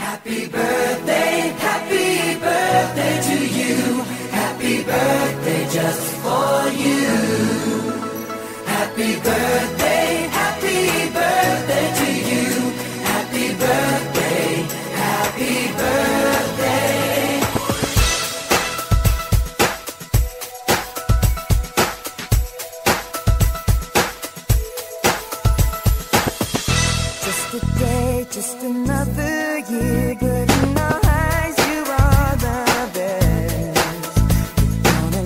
Happy birthday to you. Happy birthday just for you. Happy birthday to you. Happy birthday, happy birthday. Just a day, just another year, good in our eyes, you are the best. Gonna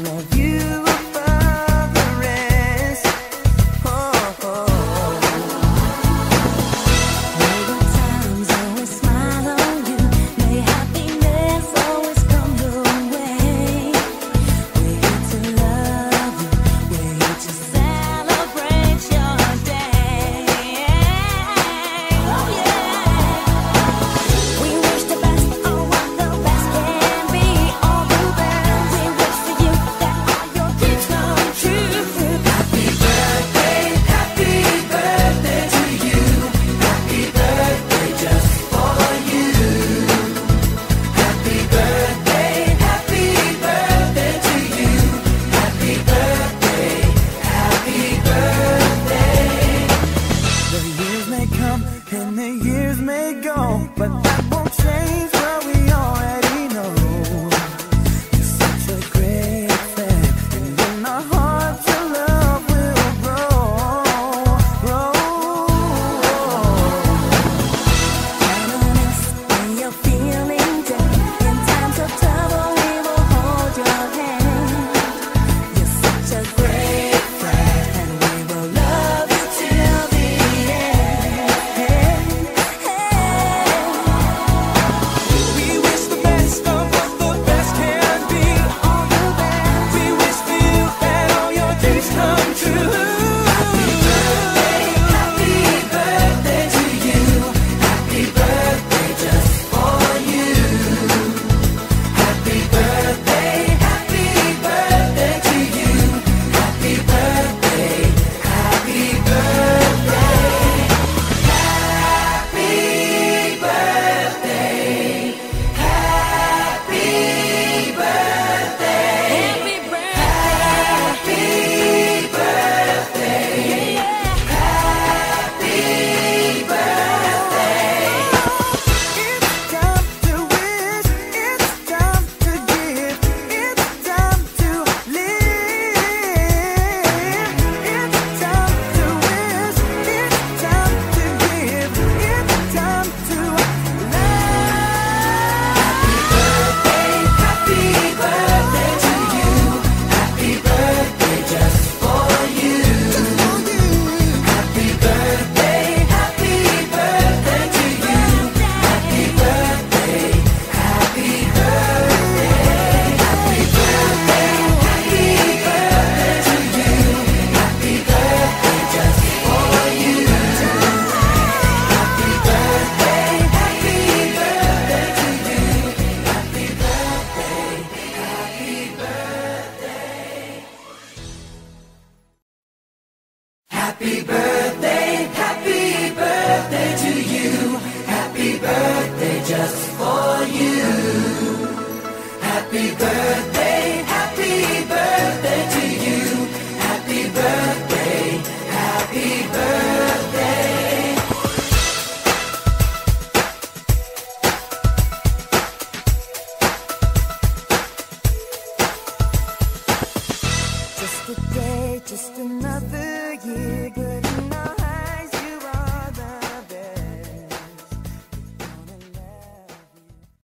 love you above the rest. Oh, oh. May good times always smile on you, may happiness always come your way. We're here to love you, we're here to celebrate your day. Oh yeah. We wish the best for what the best can be. All the best. We wish for you that all your dreams come true. Happy birthday to you. Happy birthday just for you. Happy birthday to you. Happy birthday, happy birthday. The years may come and the years may go, but that won't change what we already know. You're such a great friend, and in our hearts your love will grow. Count on us when you're feeling down. In times of trouble, we will hold your hand. You're such a great friend, and we will love you till the end. We wish the best of what the best can be. All the best. We wish for you that all your dreams come true. Happy birthday to you. Happy birthday just for you. Happy birthday to you. Happy birthday, happy birthday. Happy birthday, happy birthday. Happy birthday. Happy birthday. Happy birthday. It's time to wish, it's time to give, it's time to live. It's time to wish, it's time to give, it's time to Happy birthday to you. Happy birthday just for you. Happy birthday to you. Happy birthday, happy birthday. Happy birthday to you. Happy birthday just for you. Happy birthday to you. Happy birthday, happy birthday. Happy birthday to you. Happy birthday just for you. Happy birthday to you. Happy birthday, happy birthday. just a day, just another year, good enough.